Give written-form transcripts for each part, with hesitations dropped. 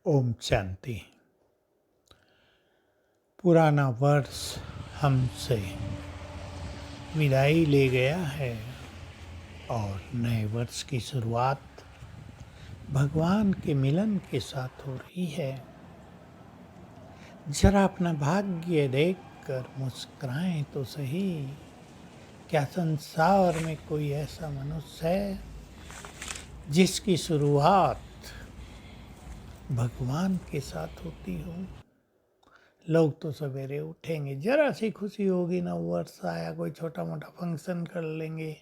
ओम शांति। पुराना वर्ष हमसे विदाई ले गया है और नए वर्ष की शुरुआत भगवान के मिलन के साथ हो रही है। जरा अपना भाग्य देखकर मुस्कुराएं तो सही। क्या संसार में कोई ऐसा मनुष्य है जिसकी शुरुआत भगवान के साथ होती हो? लोग तो सवेरे उठेंगे, जरा सी खुशी होगी, नव वर्ष आया, कोई छोटा मोटा फंक्शन कर लेंगे,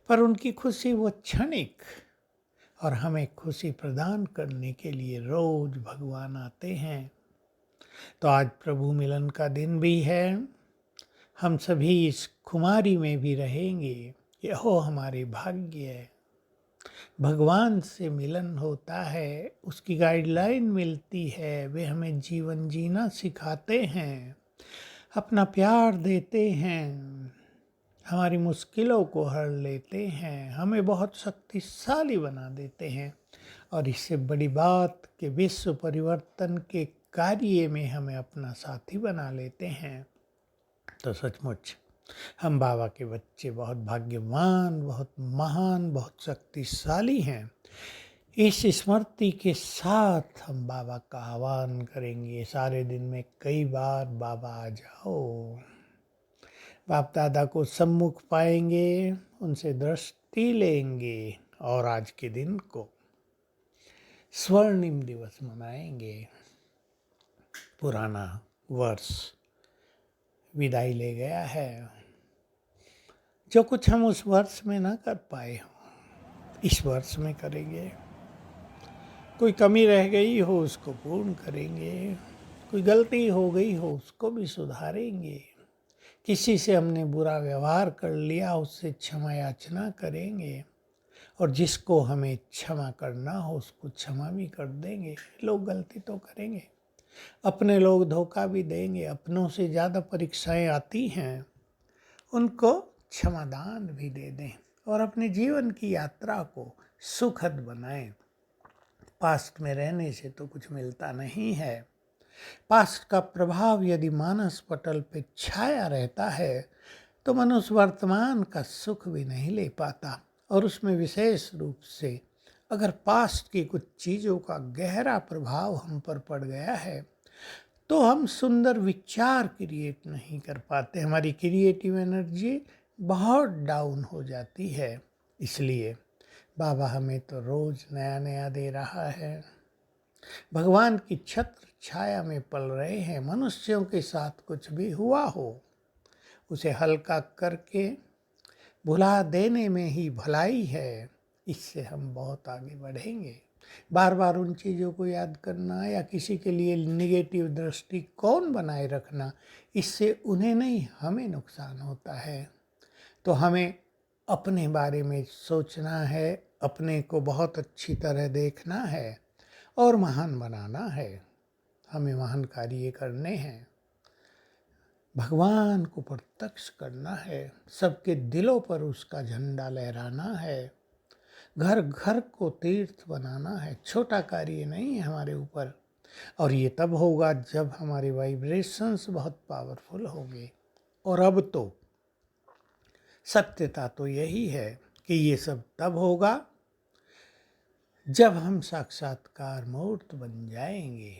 पर उनकी खुशी वो क्षणिक। और हमें खुशी प्रदान करने के लिए रोज भगवान आते हैं। तो आज प्रभु मिलन का दिन भी है। हम सभी इस खुमारी में भी रहेंगे। यहो हमारे भाग्य है। भगवान से मिलन होता है, उसकी गाइडलाइन मिलती है, वे हमें जीवन जीना सिखाते हैं, अपना प्यार देते हैं, हमारी मुश्किलों को हर लेते हैं, हमें बहुत शक्तिशाली बना देते हैं। और इससे बड़ी बात कि विश्व परिवर्तन के कार्य में हमें अपना साथी बना लेते हैं। तो सचमुच हम बाबा के बच्चे बहुत भाग्यवान, बहुत महान, बहुत शक्तिशाली हैं। इस स्मृति के साथ हम बाबा का आह्वान करेंगे। सारे दिन में कई बार बाबा आ जाओ। बाप दादा को सम्मुख पाएंगे, उनसे दृष्टि लेंगे और आज के दिन को स्वर्णिम दिवस मनाएंगे। पुराना वर्ष विदाई ले गया है। जो कुछ हम उस वर्ष में ना कर पाए हो, इस वर्ष में करेंगे। कोई कमी रह गई हो उसको पूर्ण करेंगे, कोई गलती हो गई हो उसको भी सुधारेंगे, किसी से हमने बुरा व्यवहार कर लिया उससे क्षमा याचना करेंगे, और जिसको हमें क्षमा करना हो उसको क्षमा भी कर देंगे। लोग गलती तो करेंगे, अपने लोग धोखा भी देंगे, अपनों से ज़्यादा परीक्षाएं आती हैं, उनको क्षमादान भी दे दें और अपने जीवन की यात्रा को सुखद बनाएं। पास्ट में रहने से तो कुछ मिलता नहीं है। पास्ट का प्रभाव यदि मानस पटल पे छाया रहता है तो मनुष्य वर्तमान का सुख भी नहीं ले पाता। और उसमें विशेष रूप से अगर पास्ट की कुछ चीज़ों का गहरा प्रभाव हम पर पड़ गया है तो हम सुंदर विचार क्रिएट नहीं कर पाते, हमारी क्रिएटिव एनर्जी बहुत डाउन हो जाती है। इसलिए बाबा हमें तो रोज नया नया दे रहा है। भगवान की छत्र छाया में पल रहे हैं। मनुष्यों के साथ कुछ भी हुआ हो उसे हल्का करके भुला देने में ही भलाई है। इससे हम बहुत आगे बढ़ेंगे। बार बार उन चीज़ों को याद करना या किसी के लिए निगेटिव दृष्टिकोण बनाए रखना, इससे उन्हें नहीं हमें नुकसान होता है। तो हमें अपने बारे में सोचना है, अपने को बहुत अच्छी तरह देखना है और महान बनाना है। हमें महान कार्य करने हैं, भगवान को प्रत्यक्ष करना है, सबके दिलों पर उसका झंडा लहराना है, घर घर को तीर्थ बनाना है। छोटा कार्य नहीं है हमारे ऊपर। और ये तब होगा जब हमारे वाइब्रेशंस बहुत पावरफुल होंगे। और अब तो सत्यता तो यही है कि ये सब तब होगा जब हम साक्षात्कार मूर्त बन जाएंगे।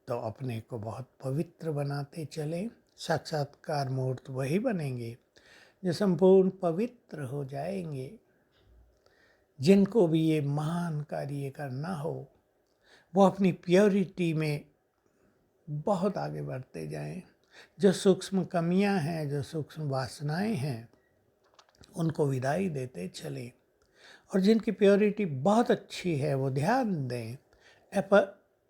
तो अपने को बहुत पवित्र बनाते चले। साक्षात्कार मूर्त वही बनेंगे जो संपूर्ण पवित्र हो जाएंगे। जिनको भी ये महान कार्य करना हो वो अपनी प्योरिटी में बहुत आगे बढ़ते जाएं। जो सूक्ष्म कमियां हैं, जो सूक्ष्म वासनाएं हैं, उनको विदाई देते चले। और जिनकी प्योरिटी बहुत अच्छी है वो ध्यान दें।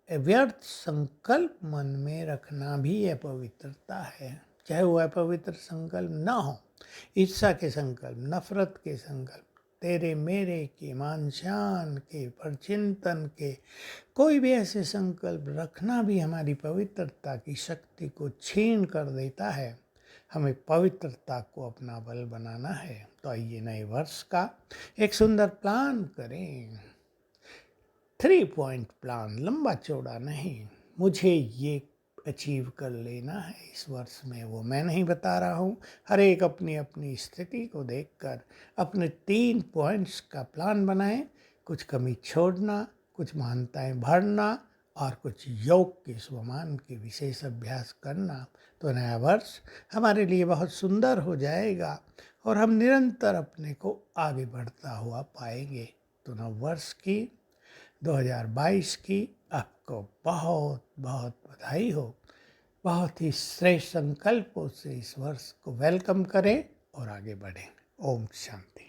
व्यर्थ संकल्प मन में रखना भी अपवित्रता है। चाहे वो अपवित्र संकल्प ना हो, ईर्ष्या के संकल्प, नफरत के संकल्प, तेरे मेरे के, मान शान के, परचिंतन के, कोई भी ऐसे संकल्प रखना भी हमारी पवित्रता की शक्ति को छीन कर देता है। हमें पवित्रता को अपना बल बनाना है। तो आइए नए वर्ष का एक सुंदर प्लान करें। 3 पॉइंट प्लान, लंबा चौड़ा नहीं, मुझे ये अचीव कर लेना है इस वर्ष में, वो मैं नहीं बता रहा हूँ। हर एक अपनी अपनी स्थिति को देखकर अपने 3 पॉइंट्स का प्लान बनाएं। कुछ कमी छोड़ना, कुछ महानताएं भरना और कुछ योग के स्वमान के विशेष अभ्यास करना, तो नया वर्ष हमारे लिए बहुत सुंदर हो जाएगा और हम निरंतर अपने को आगे बढ़ता हुआ पाएंगे। तो नव वर्ष की 2022 की आपको बहुत बहुत बधाई हो। बहुत ही श्रेष्ठ संकल्पों से इस वर्ष को वेलकम करें और आगे बढ़ें। ओम शांति।